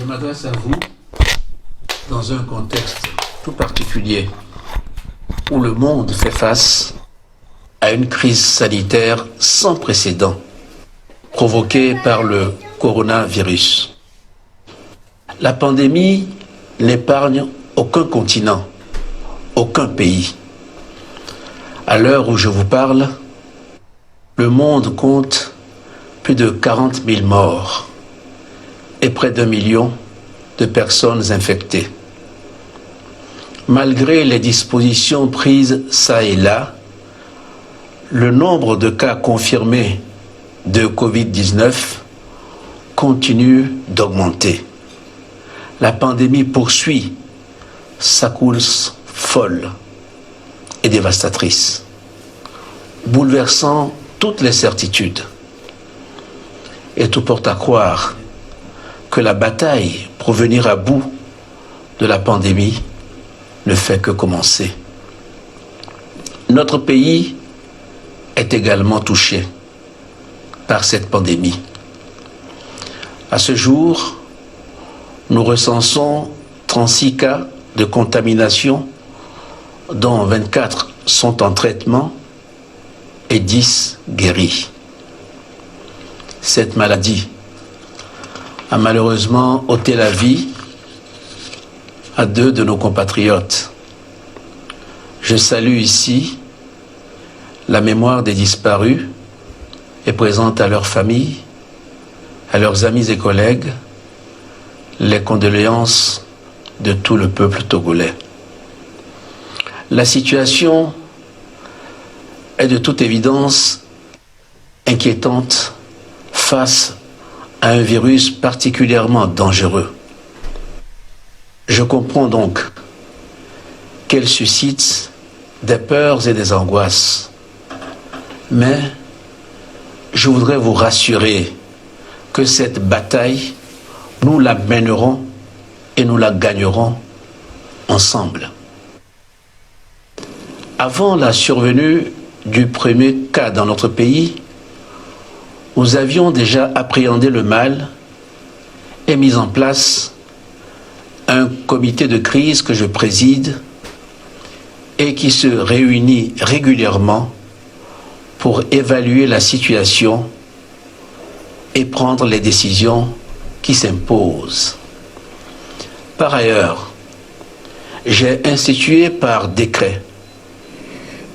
Je m'adresse à vous dans un contexte tout particulier où le monde fait face à une crise sanitaire sans précédent provoquée par le coronavirus. La pandémie n'épargne aucun continent, aucun pays. À l'heure où je vous parle, le monde compte plus de 40 000 morts et près d'1 million de personnes infectées. Malgré les dispositions prises çà et là, le nombre de cas confirmés de Covid-19 continue d'augmenter. La pandémie poursuit sa course folle et dévastatrice, bouleversant toutes les certitudes. Et tout porte à croire que la bataille pour venir à bout de la pandémie ne fait que commencer. Notre pays est également touché par cette pandémie. À ce jour, nous recensons 36 cas de contamination, dont 24 sont en traitement et 10 guéris. Cette maladie a malheureusement ôté la vie à 2 de nos compatriotes. Je salue ici la mémoire des disparus et présente à leurs familles, à leurs amis et collègues, les condoléances de tout le peuple togolais. La situation est de toute évidence inquiétante face à un virus particulièrement dangereux. Je comprends donc qu'elle suscite des peurs et des angoisses. Mais je voudrais vous rassurer que cette bataille, nous la mènerons et nous la gagnerons ensemble. Avant la survenue du premier cas dans notre pays, nous avions déjà appréhendé le mal et mis en place un comité de crise que je préside et qui se réunit régulièrement pour évaluer la situation et prendre les décisions qui s'imposent. Par ailleurs, j'ai institué par décret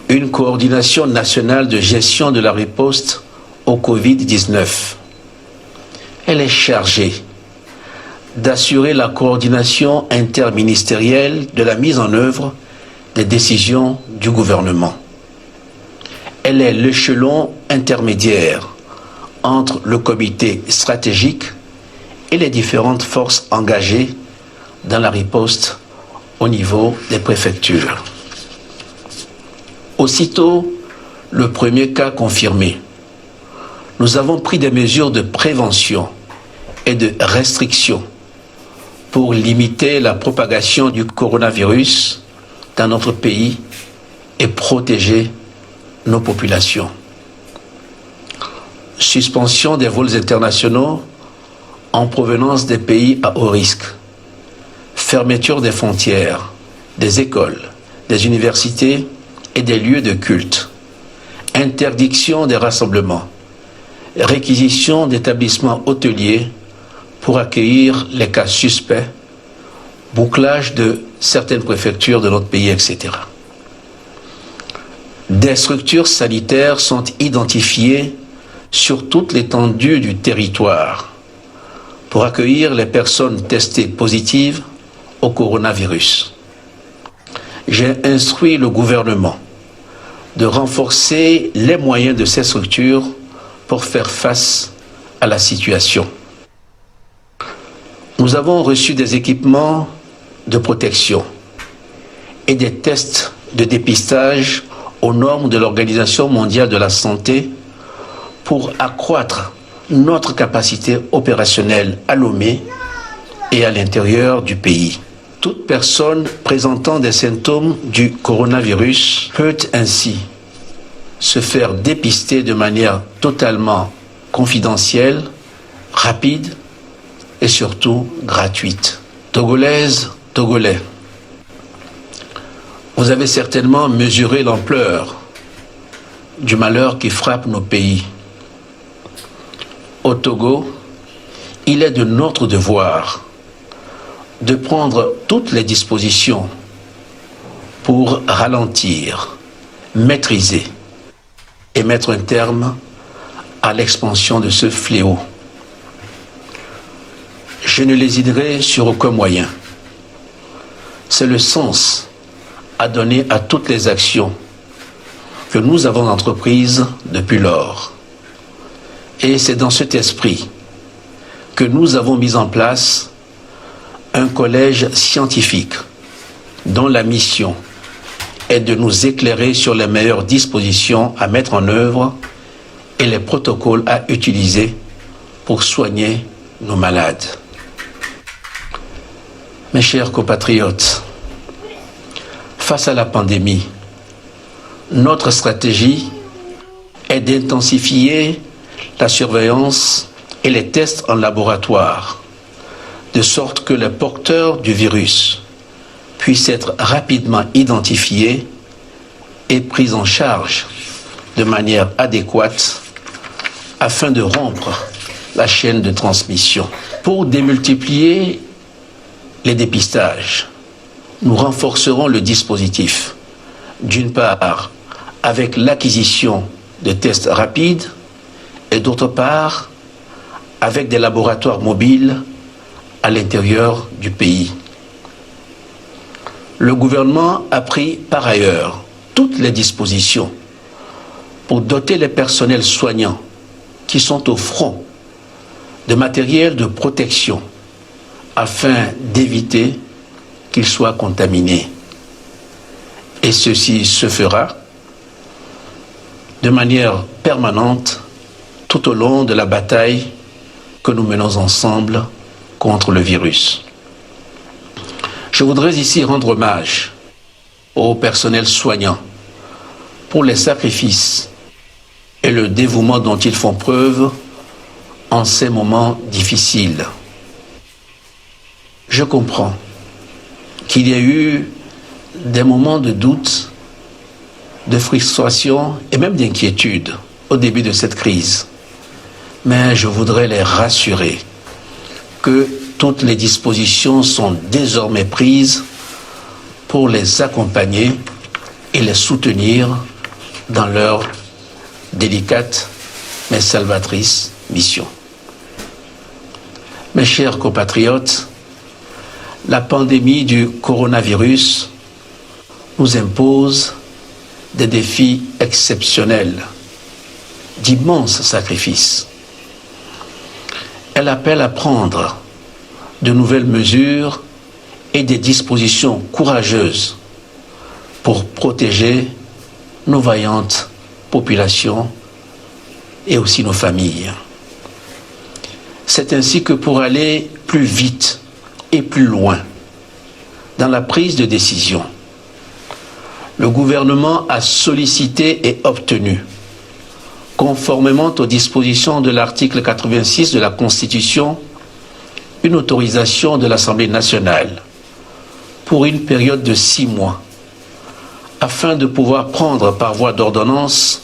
une coordination nationale de gestion de la riposte au Covid-19. Elle est chargée d'assurer la coordination interministérielle de la mise en œuvre des décisions du gouvernement. Elle est l'échelon intermédiaire entre le comité stratégique et les différentes forces engagées dans la riposte au niveau des préfectures. Aussitôt le premier cas confirmé, nous avons pris des mesures de prévention et de restriction pour limiter la propagation du coronavirus dans notre pays et protéger nos populations. Suspension des vols internationaux en provenance des pays à haut risque. Fermeture des frontières, des écoles, des universités et des lieux de culte. Interdiction des rassemblements. Réquisition d'établissements hôteliers pour accueillir les cas suspects. Bouclage de certaines préfectures de notre pays, etc. Des structures sanitaires sont identifiées sur toute l'étendue du territoire pour accueillir les personnes testées positives au coronavirus. J'ai instruit le gouvernement de renforcer les moyens de ces structures pour faire face à la situation. Nous avons reçu des équipements de protection et des tests de dépistage aux normes de l'Organisation mondiale de la santé pour accroître notre capacité opérationnelle à Lomé et à l'intérieur du pays. Toute personne présentant des symptômes du coronavirus peut ainsi se faire dépister de manière totalement confidentielle, rapide et surtout gratuite. Togolaises, Togolais, vous avez certainement mesuré l'ampleur du malheur qui frappe nos pays. Au Togo, il est de notre devoir de prendre toutes les dispositions pour ralentir, maîtriser et mettre un terme à l'expansion de ce fléau. Je ne l'hésiterai sur aucun moyen. C'est le sens à donner à toutes les actions que nous avons entreprises depuis lors. Et c'est dans cet esprit que nous avons mis en place un collège scientifique dont la mission est de nous éclairer sur les meilleures dispositions à mettre en œuvre et les protocoles à utiliser pour soigner nos malades. Mes chers compatriotes, face à la pandémie, notre stratégie est d'intensifier la surveillance et les tests en laboratoire, de sorte que les porteurs du virus puissent être rapidement identifiés et pris en charge de manière adéquate afin de rompre la chaîne de transmission. Pour démultiplier les dépistages, nous renforcerons le dispositif, d'une part avec l'acquisition de tests rapides et d'autre part avec des laboratoires mobiles à l'intérieur du pays. Le gouvernement a pris par ailleurs toutes les dispositions pour doter les personnels soignants qui sont au front de matériel de protection afin d'éviter qu'ils soient contaminés. Et ceci se fera de manière permanente tout au long de la bataille que nous menons ensemble contre le virus. Je voudrais ici rendre hommage au personnel soignant pour les sacrifices et le dévouement dont ils font preuve en ces moments difficiles. Je comprends qu'il y a eu des moments de doute, de frustration et même d'inquiétude au début de cette crise. Mais je voudrais les rassurer que toutes les dispositions sont désormais prises pour les accompagner et les soutenir dans leur délicate mais salvatrice mission. Mes chers compatriotes, la pandémie du coronavirus nous impose des défis exceptionnels, d'immenses sacrifices. Elle appelle à prendre de nouvelles mesures et des dispositions courageuses pour protéger nos vaillantes populations et aussi nos familles. C'est ainsi que pour aller plus vite et plus loin dans la prise de décision, le gouvernement a sollicité et obtenu, conformément aux dispositions de l'article 86 de la Constitution, une autorisation de l'Assemblée nationale pour une période de 6 mois, afin de pouvoir prendre par voie d'ordonnance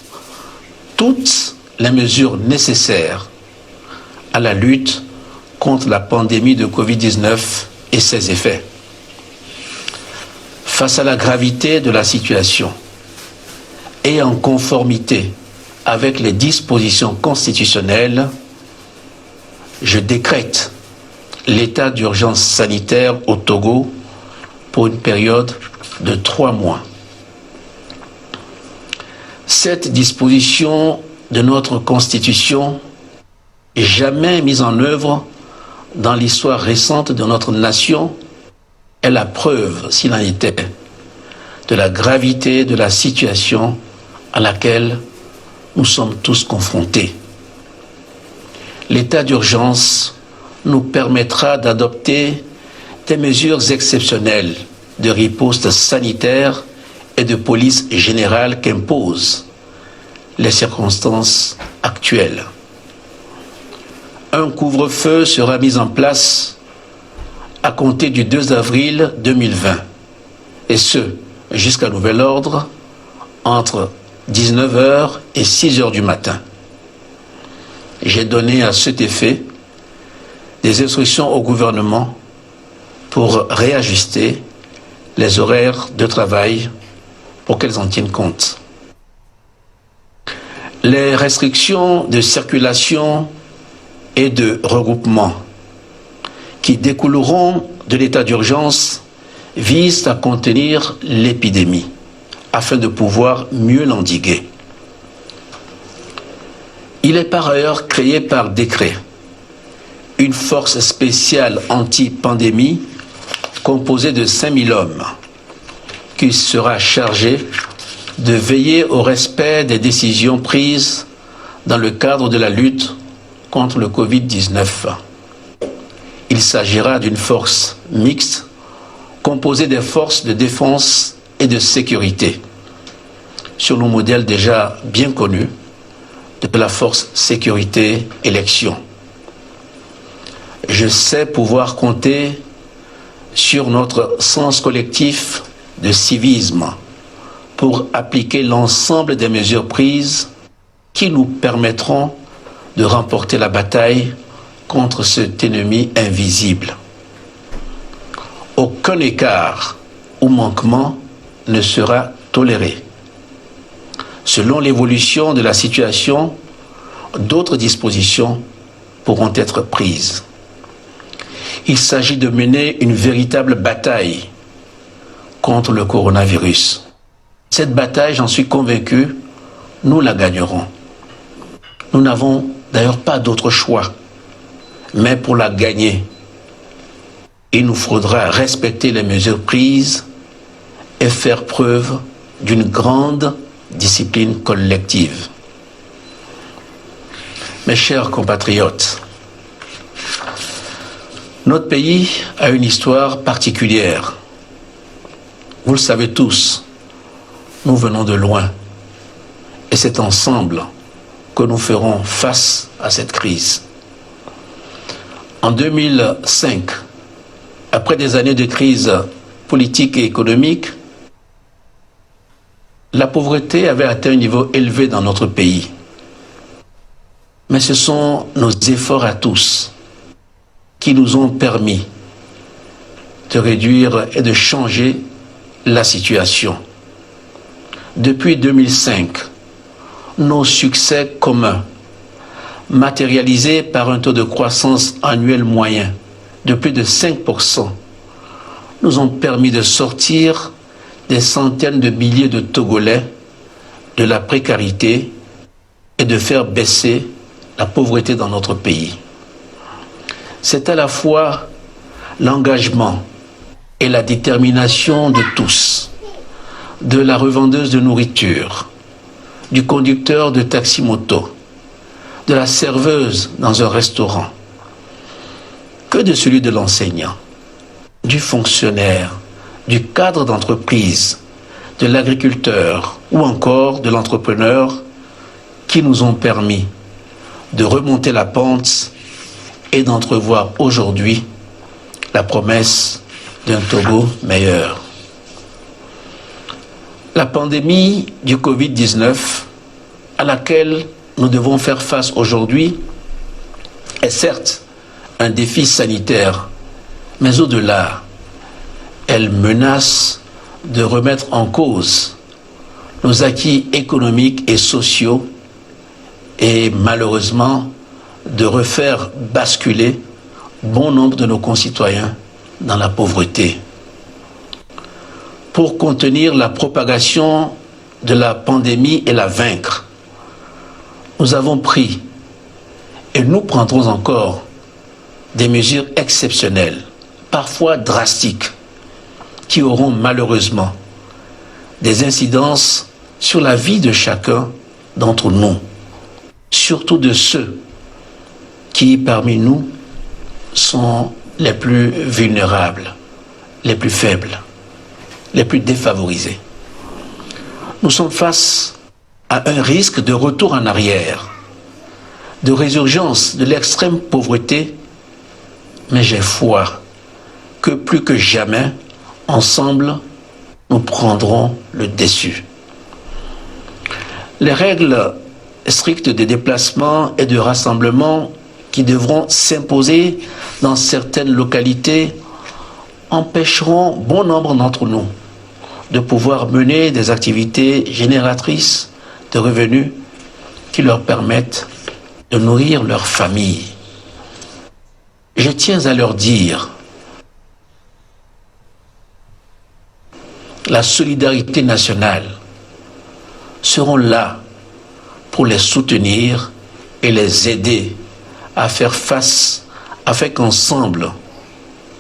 toutes les mesures nécessaires à la lutte contre la pandémie de Covid-19 et ses effets. Face à la gravité de la situation et en conformité avec les dispositions constitutionnelles, je décrète l'état d'urgence sanitaire au Togo pour une période de 3 mois. Cette disposition de notre Constitution, jamais mise en œuvre dans l'histoire récente de notre nation, est la preuve, s'il en était, de la gravité de la situation à laquelle nous sommes tous confrontés. L'état d'urgence nous permettra d'adopter des mesures exceptionnelles de riposte sanitaire et de police générale qu'imposent les circonstances actuelles. Un couvre-feu sera mis en place à compter du 2 avril 2020, et ce, jusqu'à nouvel ordre, entre 19 h et 6 h du matin. J'ai donné à cet effet des instructions au gouvernement pour réajuster les horaires de travail pour qu'elles en tiennent compte. Les restrictions de circulation et de regroupement qui découleront de l'état d'urgence visent à contenir l'épidémie afin de pouvoir mieux l'endiguer. Il est par ailleurs créé par décret une force spéciale anti-pandémie composée de 5000 hommes qui sera chargée de veiller au respect des décisions prises dans le cadre de la lutte contre le Covid-19. Il s'agira d'une force mixte composée des forces de défense et de sécurité, sur le modèle déjà bien connu de la force sécurité élection. Je sais pouvoir compter sur notre sens collectif de civisme pour appliquer l'ensemble des mesures prises qui nous permettront de remporter la bataille contre cet ennemi invisible. Aucun écart ou manquement ne sera toléré. Selon l'évolution de la situation, d'autres dispositions pourront être prises. Il s'agit de mener une véritable bataille contre le coronavirus. Cette bataille, j'en suis convaincu, nous la gagnerons. Nous n'avons d'ailleurs pas d'autre choix. Mais pour la gagner, il nous faudra respecter les mesures prises et faire preuve d'une grande discipline collective. Mes chers compatriotes, notre pays a une histoire particulière. Vous le savez tous, nous venons de loin et c'est ensemble que nous ferons face à cette crise. En 2005, après des années de crise politique et économique, la pauvreté avait atteint un niveau élevé dans notre pays. Mais ce sont nos efforts à tous qui nous ont permis de réduire et de changer la situation. Depuis 2005, nos succès communs, matérialisés par un taux de croissance annuel moyen de plus de 5%, nous ont permis de sortir des centaines de milliers de Togolais de la précarité et de faire baisser la pauvreté dans notre pays. C'est à la fois l'engagement et la détermination de tous, de la revendeuse de nourriture, du conducteur de taxi-moto, de la serveuse dans un restaurant, que de celui de l'enseignant, du fonctionnaire, du cadre d'entreprise, de l'agriculteur ou encore de l'entrepreneur qui nous ont permis de remonter la pente et d'entrevoir aujourd'hui la promesse d'un Togo meilleur. La pandémie du Covid-19 à laquelle nous devons faire face aujourd'hui est certes un défi sanitaire, mais au-delà, elle menace de remettre en cause nos acquis économiques et sociaux et malheureusement de refaire basculer bon nombre de nos concitoyens dans la pauvreté. Pour contenir la propagation de la pandémie et la vaincre, nous avons pris et nous prendrons encore des mesures exceptionnelles, parfois drastiques, qui auront malheureusement des incidences sur la vie de chacun d'entre nous, surtout de ceux qui, parmi nous, sont les plus vulnérables, les plus faibles, les plus défavorisés. Nous sommes face à un risque de retour en arrière, de résurgence de l'extrême pauvreté, mais j'ai foi que plus que jamais, ensemble, nous prendrons le dessus. Les règles strictes de déplacement et de rassemblement qui devront s'imposer dans certaines localités empêcheront bon nombre d'entre nous de pouvoir mener des activités génératrices de revenus qui leur permettent de nourrir leur famille. Je tiens à leur dire, la solidarité nationale seront là pour les soutenir et les aider à faire face afin qu'ensemble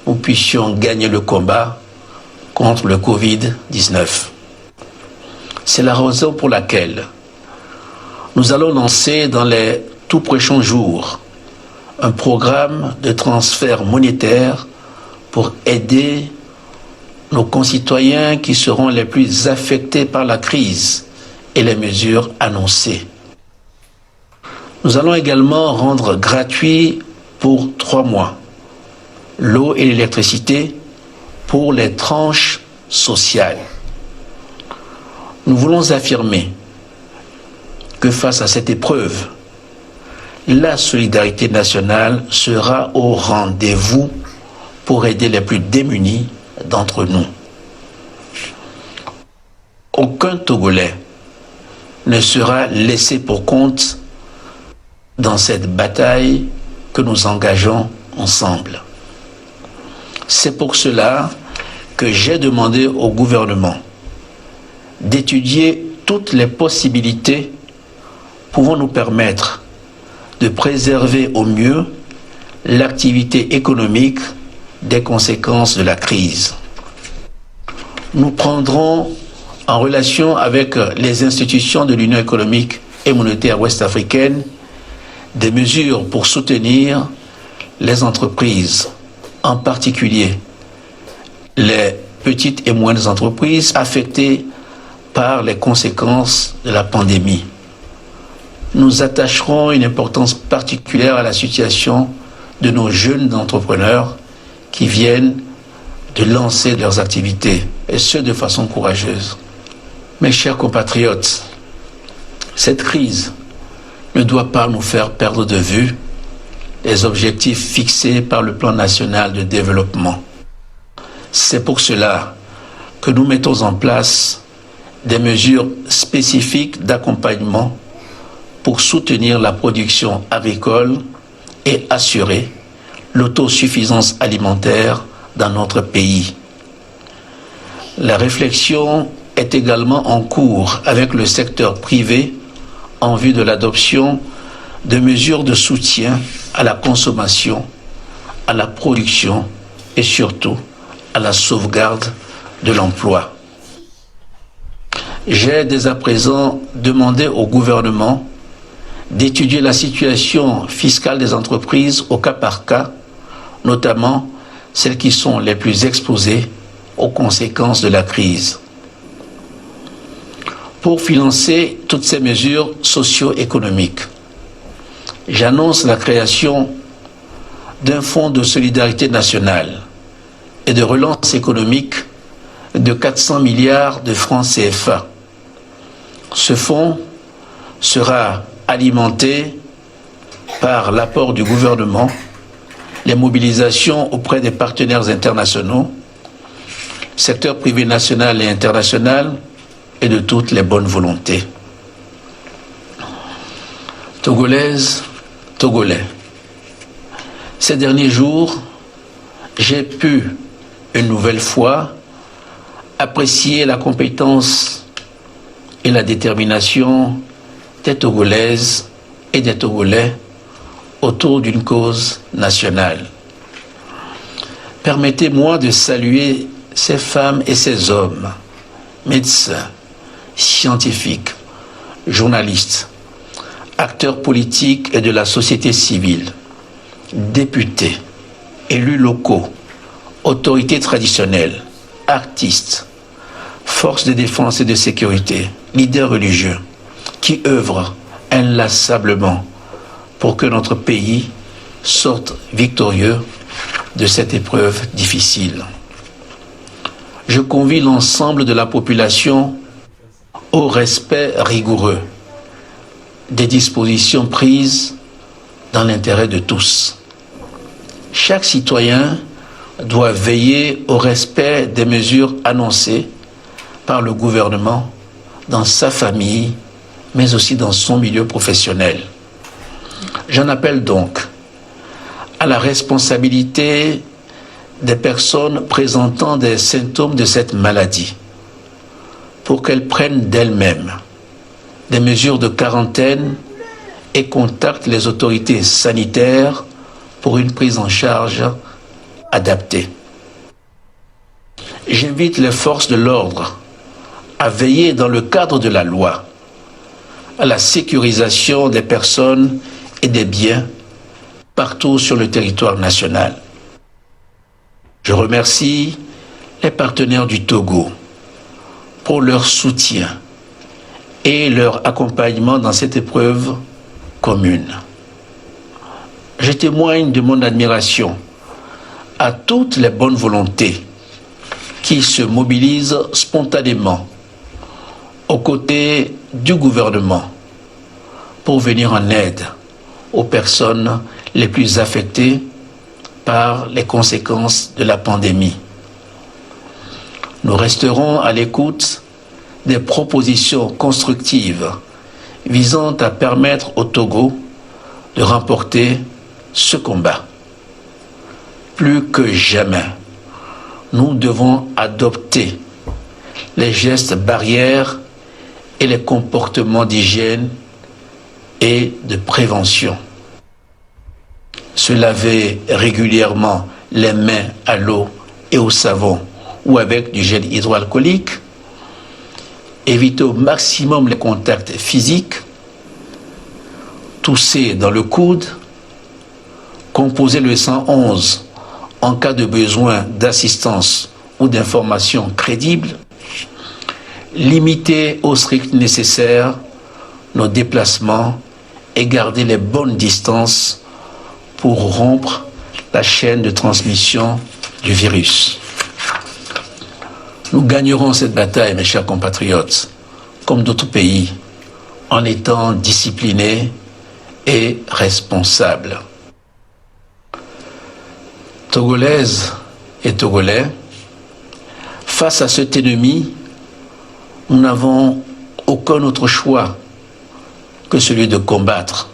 nous puissions gagner le combat contre le Covid-19. C'est la raison pour laquelle nous allons lancer dans les tout prochains jours un programme de transfert monétaire pour aider nos concitoyens qui seront les plus affectés par la crise et les mesures annoncées. Nous allons également rendre gratuit pour 3 mois l'eau et l'électricité pour les tranches sociales. Nous voulons affirmer que face à cette épreuve, la solidarité nationale sera au rendez-vous pour aider les plus démunis d'entre nous. Aucun Togolais ne sera laissé pour compte dans cette bataille que nous engageons ensemble. C'est pour cela que j'ai demandé au gouvernement d'étudier toutes les possibilités pouvant nous permettre de préserver au mieux l'activité économique des conséquences de la crise. Nous prendrons en relation avec les institutions de l'Union économique et monétaire ouest-africaine des mesures pour soutenir les entreprises, en particulier les petites et moyennes entreprises affectées par les conséquences de la pandémie. Nous attacherons une importance particulière à la situation de nos jeunes entrepreneurs qui viennent de lancer leurs activités, et ce de façon courageuse. Mes chers compatriotes, cette crise ne doit pas nous faire perdre de vue les objectifs fixés par le plan national de développement. C'est pour cela que nous mettons en place des mesures spécifiques d'accompagnement pour soutenir la production agricole et assurer l'autosuffisance alimentaire dans notre pays. La réflexion est également en cours avec le secteur privé en vue de l'adoption de mesures de soutien à la consommation, à la production et surtout à la sauvegarde de l'emploi. J'ai dès à présent demandé au gouvernement d'étudier la situation fiscale des entreprises au cas par cas, notamment celles qui sont les plus exposées aux conséquences de la crise. Pour financer toutes ces mesures socio-économiques, j'annonce la création d'un fonds de solidarité nationale et de relance économique de 400 milliards de francs CFA. Ce fonds sera alimenté par l'apport du gouvernement, les mobilisations auprès des partenaires internationaux, secteur privé national et international, et de toutes les bonnes volontés. Togolaises, Togolais, ces derniers jours, j'ai pu, une nouvelle fois, apprécier la compétence et la détermination des Togolaises et des Togolais autour d'une cause nationale. Permettez-moi de saluer ces femmes et ces hommes, médecins, scientifiques, journalistes, acteurs politiques et de la société civile, députés, élus locaux, autorités traditionnelles, artistes, forces de défense et de sécurité, leaders religieux, qui œuvrent inlassablement pour que notre pays sorte victorieux de cette épreuve difficile. Je convie l'ensemble de la population au respect rigoureux des dispositions prises dans l'intérêt de tous. Chaque citoyen doit veiller au respect des mesures annoncées par le gouvernement dans sa famille, mais aussi dans son milieu professionnel. J'en appelle donc à la responsabilité des personnes présentant des symptômes de cette maladie pour qu'elles prennent d'elles-mêmes des mesures de quarantaine et contactent les autorités sanitaires pour une prise en charge adaptée. J'invite les forces de l'ordre à veiller dans le cadre de la loi à la sécurisation des personnes et des biens partout sur le territoire national. Je remercie les partenaires du Togo pour leur soutien et leur accompagnement dans cette épreuve commune. Je témoigne de mon admiration à toutes les bonnes volontés qui se mobilisent spontanément aux côtés du gouvernement pour venir en aide aux personnes les plus affectées par les conséquences de la pandémie. Nous resterons à l'écoute des propositions constructives visant à permettre au Togo de remporter ce combat. Plus que jamais, nous devons adopter les gestes barrières et les comportements d'hygiène et de prévention. Se laver régulièrement les mains à l'eau et au savon ou avec du gel hydroalcoolique, éviter au maximum les contacts physiques, tousser dans le coude, composer le 111 en cas de besoin d'assistance ou d'informations crédibles, limiter au strict nécessaire nos déplacements et garder les bonnes distances pour rompre la chaîne de transmission du virus. Nous gagnerons cette bataille, mes chers compatriotes, comme d'autres pays, en étant disciplinés et responsables. Togolaises et Togolais, face à cet ennemi, nous n'avons aucun autre choix que celui de combattre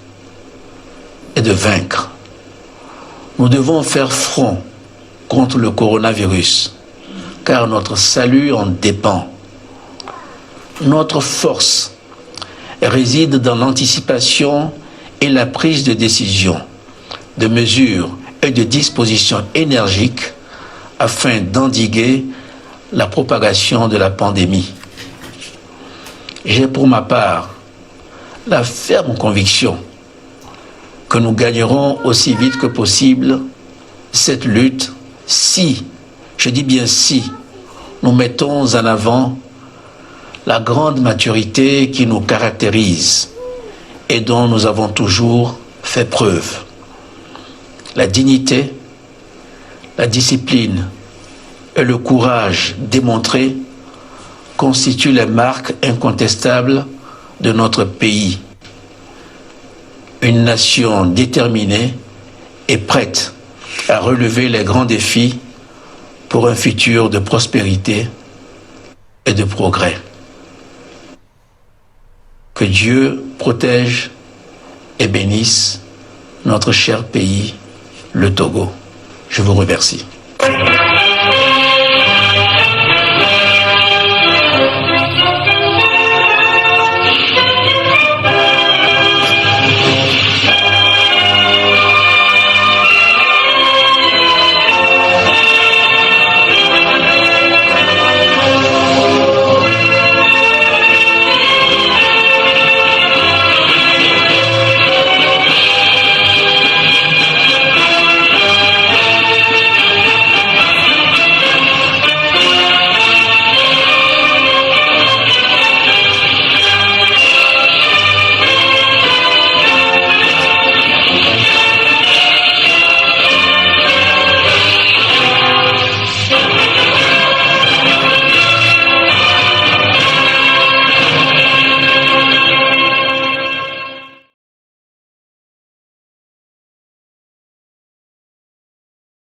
et de vaincre. Nous devons faire front contre le coronavirus, car notre salut en dépend. Notre force réside dans l'anticipation et la prise de décision, de mesures et de dispositions énergiques afin d'endiguer la propagation de la pandémie. J'ai pour ma part la ferme conviction que nous gagnerons aussi vite que possible cette lutte si, je dis bien si, nous mettons en avant la grande maturité qui nous caractérise et dont nous avons toujours fait preuve. La dignité, la discipline et le courage démontrés constituent les marques incontestables de notre pays. Une nation déterminée et prête à relever les grands défis pour un futur de prospérité et de progrès. Que Dieu protège et bénisse notre cher pays, le Togo. Je vous remercie.